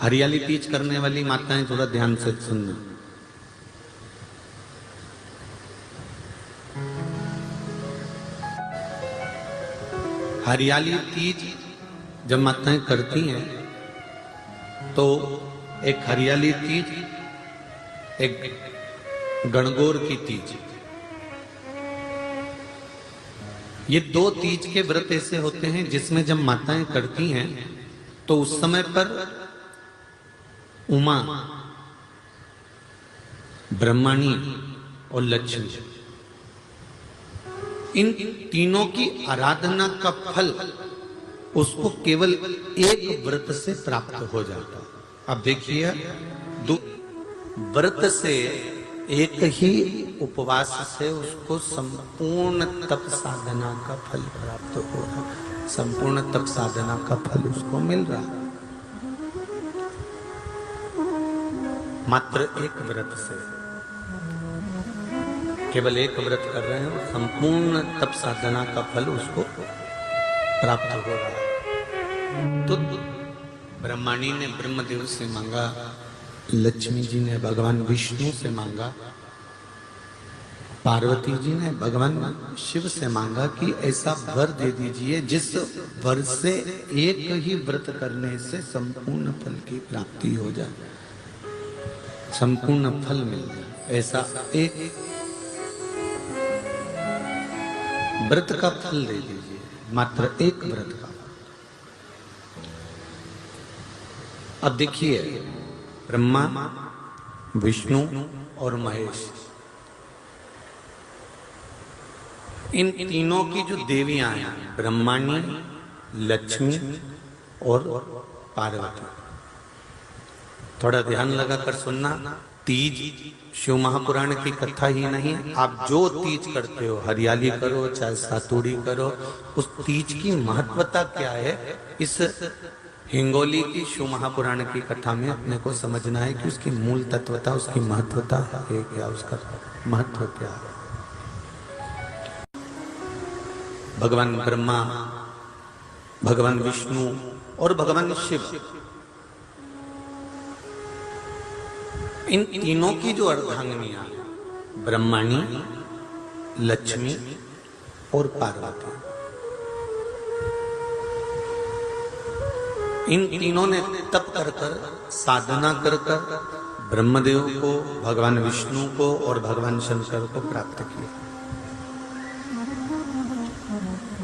हरियाली तीज करने वाली माताएं थोड़ा ध्यान से सुनना। हरियाली तीज जब माताएं करती हैं तो एक हरियाली तीज, एक गणगौर की तीज, ये दो तीज के व्रत ऐसे होते हैं जिसमें जब माताएं करती हैं तो उस समय पर उमा, ब्रह्मणी और लक्ष्मी, इन तीनों की आराधना का फल उसको केवल एक व्रत से प्राप्त हो जाता है। अब देखिए, व्रत से एक ही उपवास से उसको संपूर्ण तप साधना का फल प्राप्त हो रहा है, संपूर्ण तप साधना का फल उसको मिल रहा है। मात्र एक व्रत से, केवल एक व्रत कर रहे हैं, संपूर्ण तप साधना का फल उसको प्राप्त हो रहा है। तो ब्रह्मणी ने ब्रह्मदेव से मांगा, लक्ष्मी जी ने भगवान विष्णु से मांगा, पार्वती जी ने भगवान शिव से मांगा कि ऐसा वर दे दीजिए जिस वर से एक ही व्रत करने से संपूर्ण फल की प्राप्ति हो जाए, संपूर्ण फल मिल जाए। ऐसा एक व्रत का फल दे दीजिए, मात्र एक व्रत का। अब देखिए, ब्रह्मा, विष्णु और महेश, इन तीनों की जो देवियां हैं, ब्रह्मणी, लक्ष्मी और पार्वती, थोड़ा ध्यान लगाकर सुनना। तीज शिव महापुराण की कथा ही नहीं, आप जो तीज करते हो, हरियाली करो चाहे सातुड़ी करो, उस तीज की महत्वता क्या है, इस हिंगोली की शिव महापुराण की कथा में अपने को समझना है कि उसकी मूल तत्वता, उसकी महत्वता है क्या, उसका महत्व क्या है। भगवान ब्रह्मा, भगवान विष्णु और भगवान शिव, इन तीनों की जो अर्धांगिनियां, ब्रह्मणी, लक्ष्मी और पार्वती, इन तीनों ने तप कर कर, साधना कर कर ब्रह्मदेव को, भगवान विष्णु को और भगवान शंकर को प्राप्त किया।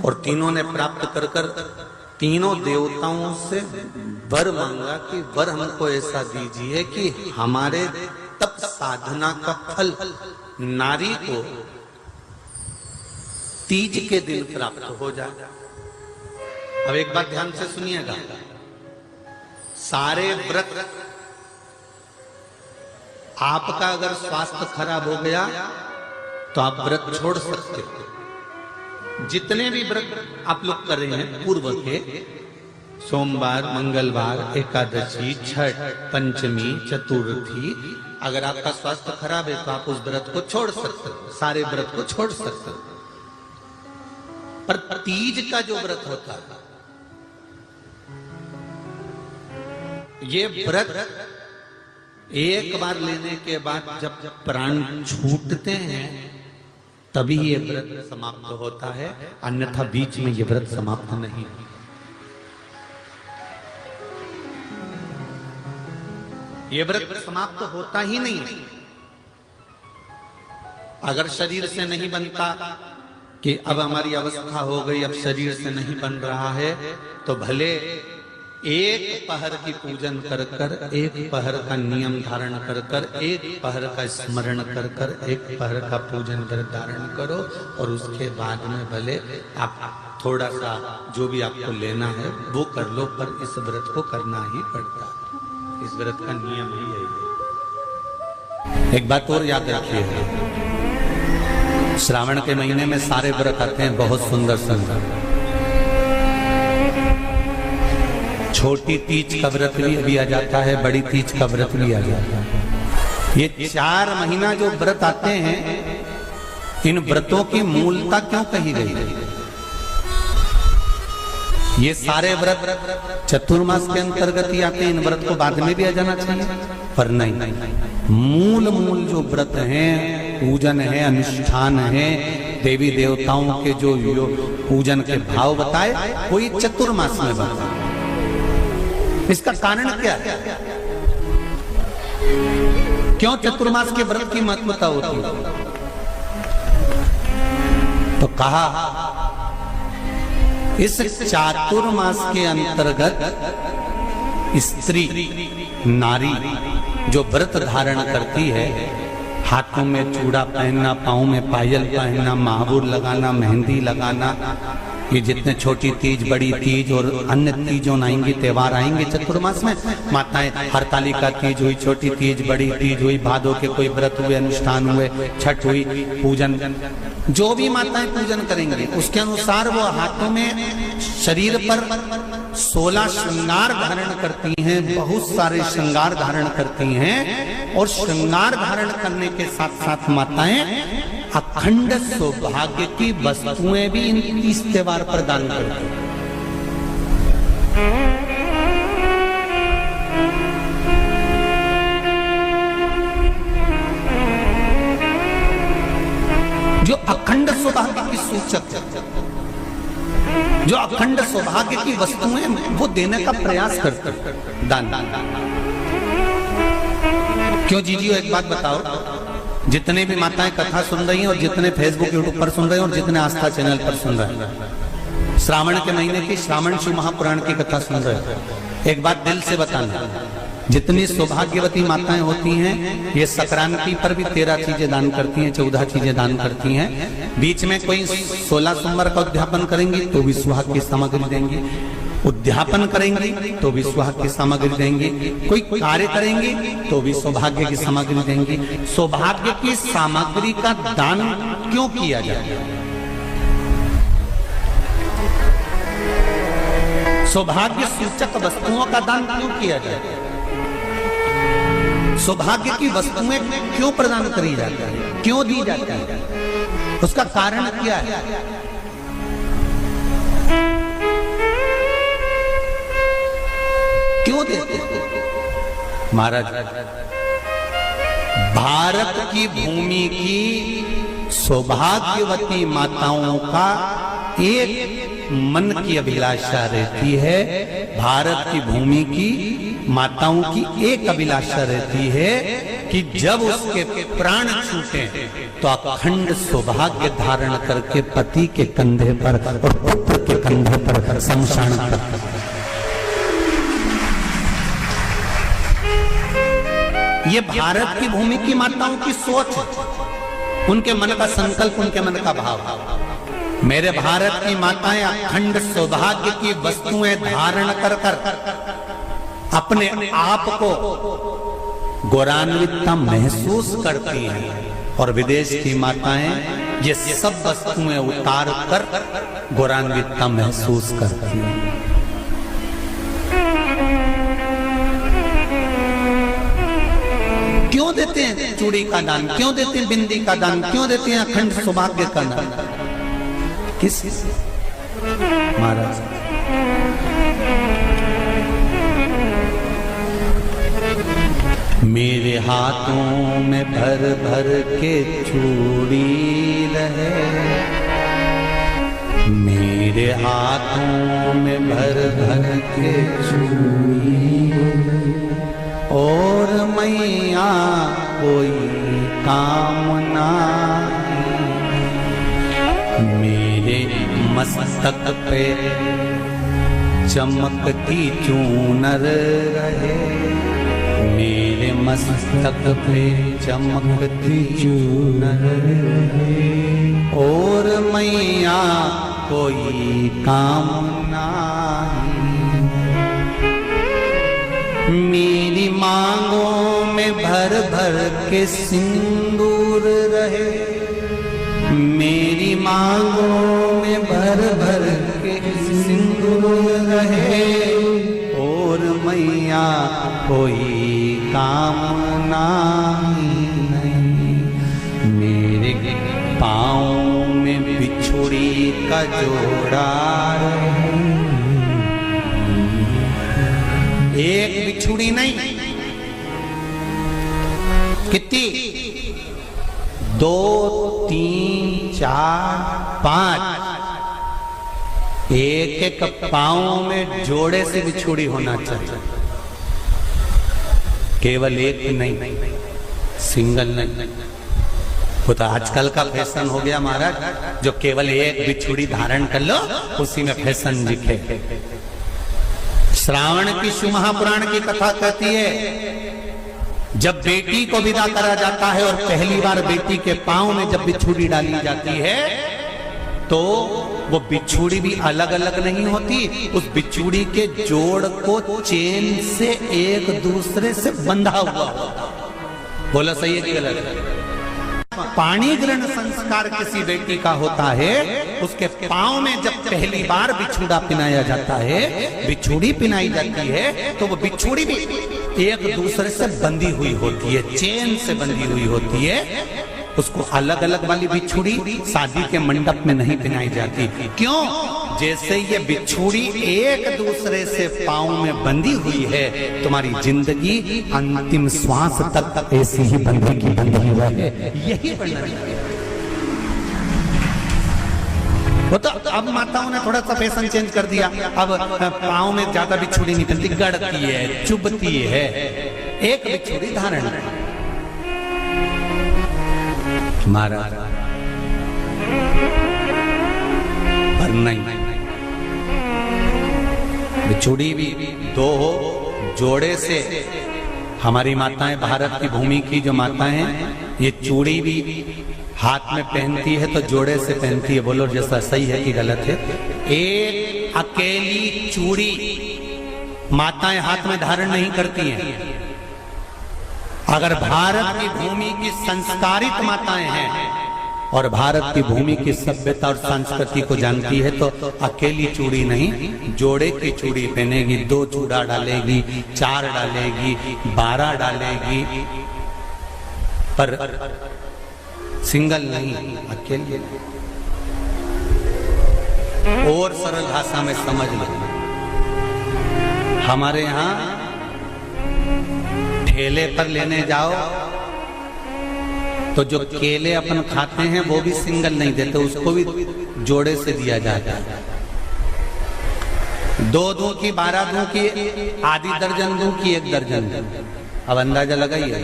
और तीनों ने प्राप्त कर कर तीनों देवताओं से वर मांगा कि वर हमको ऐसा दीजिए कि हमारे तप साधना का फल नारी को तीज के दिन प्राप्त हो जाए। अब एक बात ध्यान से सुनिएगा, सारे व्रत, आपका अगर स्वास्थ्य खराब हो गया तो आप व्रत छोड़ सकते हो। जितने भी व्रत आप लोग कर रहे हैं पूर्व के, सोमवार, मंगलवार, एकादशी, छठ, पंचमी, चतुर्थी, अगर आपका स्वास्थ्य खराब है तो आप उस व्रत को छोड़ सकते हो, सारे व्रत को छोड़ सकते हो। पर तीज का जो व्रत होता है, ये व्रत एक बार लेने के बाद जब प्राण छूटते हैं तभी ये व्रत समाप्त होता है, अन्यथा बीच में ये व्रत समाप्त नहीं। ये व्रत समाप्त होता ही नहीं। अगर शरीर से नहीं बनता कि अब हमारी अवस्था हो गई, अब शरीर से नहीं बन रहा है, तो भले एक पहर की पूजन कर कर, एक पहर का नियम धारण कर कर, एक पहर का स्मरण कर कर, एक पहर का पूजन व्रत धारण करो, और उसके बाद में भले आप थोड़ा सा जो भी आपको लेना है वो कर लो, पर इस व्रत को करना ही पड़ता है। इस व्रत का नियम ही यही है। एक बात और याद रखिए, श्रावण के महीने में सारे व्रत आते हैं, बहुत सुंदर सुंदर। छोटी तीज का व्रत भी आ जाता है, बड़ी तीज का व्रत भी आ जाता है। ये 4 महीना जो व्रत आते हैं, इन व्रतों की मूलता क्यों कही गई है? ये सारे व्रत चतुर्मास के अंतर्गत ही आते हैं, इन व्रत को बाद में भी आ जाना चाहिए, पर नहीं, मूल जो व्रत हैं, पूजन है, अनुष्ठान है, देवी देवताओं के जो पूजन के भाव बताए, कोई चतुर्मास में बताए। इसका कारण क्या है? क्यों चतुर्मास के व्रत की महत्वता होती है? तो कहा इस चातुर्मास के अंतर्गत स्त्री नारी जो व्रत धारण करती है, हाथों में चूड़ा पहनना, पाँव में पायल पहनना, महावुर लगाना, मेहंदी लगाना, ये जितने छोटी तीज, बड़ी तीज और अन्य तीजों आएंगी, त्योहार आएंगे चतुर्मास में, माताएं हरतालिका तीज हुई, छोटी तीज, बड़ी तीज हुई, भादों के कोई व्रत हुए, अनुष्ठान हुए, छठ हुई, पूजन, जो भी माताएं पूजन करेंगी उसके अनुसार वो हाथों में, शरीर पर 16 श्रृंगार धारण करती हैं, बहुत सारे श्रृंगार धारण करती हैं, और श्रृंगार धारण करने के साथ साथ माताएं अखंड सौभाग्य की वस्तुएं भी इन 30 त्योहार पर दान करती हैं। जो अखंड सौभाग्य की सूचक, जो अखंड सौभाग्य की वस्तुएं वो देने का प्रयास करते हैं, दान। क्यों जीजियो, एक बात बताओ, जितने भी माताएं कथा सुन रही हैं और जितने फेसबुक यूट्यूब पर सुन रहे हैं और जितने आस्था चैनल पर सुन रहे हैं, श्रावण के महीने की श्रावण शिव महापुराण की कथा सुन रहे हैं, एक बात दिल से बताना, जितनी सौभाग्यवती माताएं होती हैं, ये संक्रांति पर भी 13 चीजें दान करती हैं, 14 चीजें दान करती हैं। बीच में कोई 16 सोमवार का उद्यापन करेंगी तो भी सुहाग की सामग्री देंगी, उद्यापन करेंगी तो भी सुहाग की सामग्री देंगी, कोई कार्य करेंगी तो भी सौभाग्य की सामग्री देंगी। सौभाग्य की सामग्री का दान क्यों किया जाए? सौभाग्य सूचक वस्तुओं का दान क्यों किया जाए? सौभाग्य की वस्तुएं क्यों प्रदान करी जाती है, क्यों दी जाती है? उसका कारण क्या है? क्यों देते? महाराज, भारत की भूमि की सौभाग्यवती माताओं का एक मन की अभिलाषा रहती है, भारत की भूमि की माताओं की एक अभिलाषा रहती है कि जब उसके प्राण छूटे तो अखंड सौभाग्य धारण करके पति के कंधे पर और पुत्र के कंधे पर शमशान पर। ये भारत की भूमि की माताओं की सोच है, उनके मन का संकल्प, उनके मन का भाव। मेरे भारत की माताएं अखंड सौभाग्य की वस्तुएं धारण कर अपने आप को गौरवान्वित महसूस करती हैं, और विदेश की माताएं ये सब वस्तुएं उतार कर गौरवान्वित महसूस करती हैं। क्यों देते हैं चूड़ी का दान, क्यों देते हैं बिंदी का दान, क्यों देते हैं अखंड सौभाग्य का दान? किस महाराज? मेरे हाथों में भर भर के चूड़ी रहे, मेरे हाथों में भर भर के चूड़ी, और मैया कोई कामना, मेरे मस्तक पे चमकती चूनर रहे, मेरे मस्तक पे चमकती चूनर रहे, और मैया कोई कामना, मेरी मांगों में भर भर के सिंदूर रहे, मेरी मांगों में भर भर के सिंदूर रहे, और मैया कोई कामना नहीं, मेरे पाँव में बिछुड़ी का जोड़ा रहे, एक बिछुड़ी नहीं, कितनी? 2, 3, 4, 5। एक एक पांव में जोड़े से बिछुड़ी होना चाहिए, केवल एक नहीं, सिंगल नहीं। वो तो आजकल का फैशन हो गया महाराज, जो केवल एक बिछुड़ी धारण कर लो उसी में फैशन दिखे। श्रावण की शिव महापुराण की कथा कहती है, जब बेटी को विदा करा जाता है और पहली बार बेटी के पांव में जब बिछुड़ी डाली जाती है तो वो बिछुड़ी भी अलग अलग नहीं होती, उस बिछुड़ी के जोड़ को चेन से एक दूसरे से बंधा हुआ। बोला सही है कि गलत है? पाणी ग्रहण संस्कार किसी बेटी का होता है, उसके पांव में जब पहली बार बिछुड़ा पिनाया जाता है, बिछुड़ी पिनाई जाती है, तो वो बिछुड़ी भी एक दूसरे से बंधी हुई होती है, चेन से बंधी हुई होती है। उसको अलग अलग वाली बिछुड़ी शादी के मंडप में नहीं पिनाई जाती। क्यों? जैसे ये बिछुड़ी एक दूसरे से पांव में बंधी हुई है, तुम्हारी जिंदगी अंतिम श्वास तक ऐसी ही बंधी हुई है। यही वर्णन है। वो तो अब माताओं ने थोड़ा सा फैशन चेंज कर दिया, अब पांव में ज्यादा बिछुड़ी नहीं पहनती, गड़ती है, चुभती है, एक बिछुड़ी धारण है। महाराज पर नहीं, बिछुड़ी भी 2 हो, जोड़े से। हमारी माताएं, भारत की भूमि की जो माताएं हैं, ये चूड़ी भी हाथ में पहनती है तो जोड़े से पहनती है। बोलो जैसा सही है कि गलत है? एक अकेली चूड़ी माताएं हाथ में धारण नहीं करती हैं। अगर भारत की भूमि की संस्कारित माताएं हैं और भारत की भूमि की सभ्यता और संस्कृति को जानती है तो अकेली चूड़ी नहीं, जोड़े की चूड़ी पहनेगी, 2 चूड़ा डालेगी, 4 डालेगी, 12 डालेगी, पर सिंगल नहीं, अकेली। और सरल भाषा में समझ लो, हमारे यहाँ ठेले पर लेने जाओ तो जो केले अपन खाते हैं वो भी सिंगल नहीं देते, उसको भी जोड़े से दिया जाता है। 2 दूं की, 12 दूं की, आधी दर्जन दूं की 1 दर्जन दूं। अब अंदाजा लगाइए,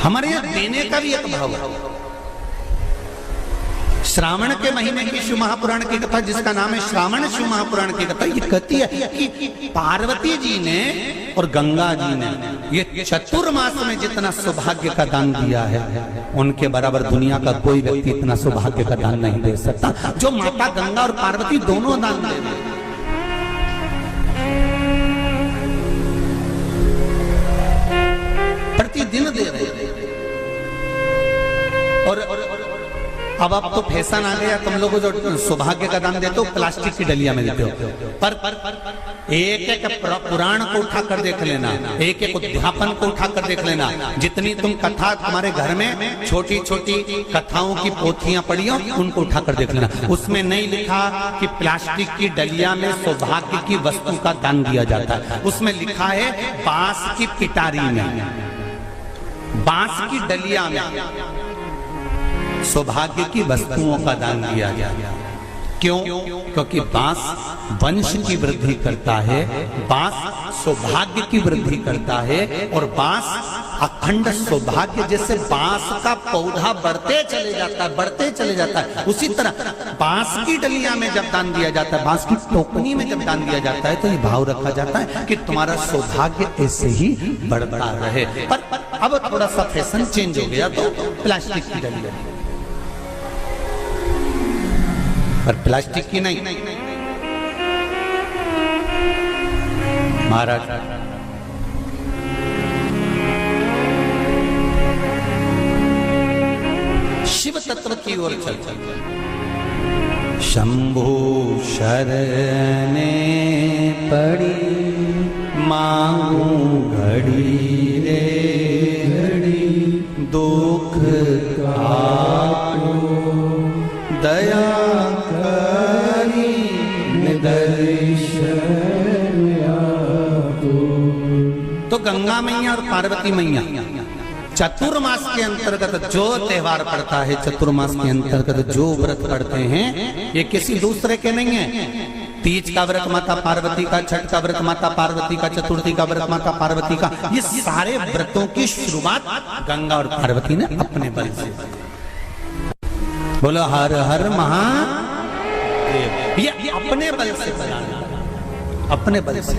हमारे यहाँ देने का भी एक भाव है। श्रावण के महीने की शिव महापुराण की कथा, जिसका नाम है श्रावण शिव महापुराण की कथा, ये कहती है कि पार्वती जी ने और गंगा जी ने ये चतुर्मास में जितना सौभाग्य का दान दिया है, उनके बराबर दुनिया का कोई व्यक्ति इतना सौभाग्य का दान नहीं दे सकता जो माता गंगा और पार्वती दोनों दान दे रहे। प्रतिदिन दे रहे। और अब तो फैशन आ गया, तुम लोगों जो सौभाग्य का दान देते हो प्लास्टिक की डलिया में देते हो, पर एक एक पुराण को उठा कर देख लेना, एक एक उद्यापन को उठा कर देख लेना। जितनी तुम कथा तुम्हारे घर में छोटी छोटी कथाओं की पोथियां पड़ी हो, उनको उठा कर देख लेना। उसमें नहीं लिखा कि प्लास्टिक की डलिया में सौभाग्य की वस्तु का दान दिया जाता है। उसमें लिखा है बांस की पिटारी में, बांस की डलिया में सौभाग्य की वस्तुओं का दान दिया गया। क्यों? क्योंकि बांस वंश की वृद्धि करता है, बांस सौभाग्य की वृद्धि करता है, और बांस अखंड सौभाग्य। जैसे बांस का पौधा बढ़ते चले जाता है, उसी तरह बांस की डलिया में जब दान दिया जाता है, बांस की टोकनी में जब दान दिया जाता है, तो ये भाव रखा जाता है कि तुम्हारा सौभाग्य ऐसे ही बढ़ता रहे। पर अब थोड़ा सा फैशन चेंज हो गया, तो प्लास्टिक की डलिया, पर प्लास्टिक की नहीं। महाराज शिव तत्व की ओर चलते। शंभु शरणे पड़ी मांगू घड़ी रे घड़ी, दुख काटो दया करी निदर्शन गंगा मैया और पार्वती मैया चतुर्मास के अंतर्गत जो त्योहार पड़ता है, चतुर्मास के अंतर्गत जो व्रत पड़ते हैं, ये किसी दूसरे के नहीं है। तीज का व्रत माता पार्वती का, छठ का व्रत माता पार्वती का, चतुर्थी का व्रत माता पार्वती का, ये सारे व्रतों की शुरुआत गंगा और पार्वती ने अपने बल से। बोलो हर हर महादेव। ये अपने बल से बनाना, अपने बल से।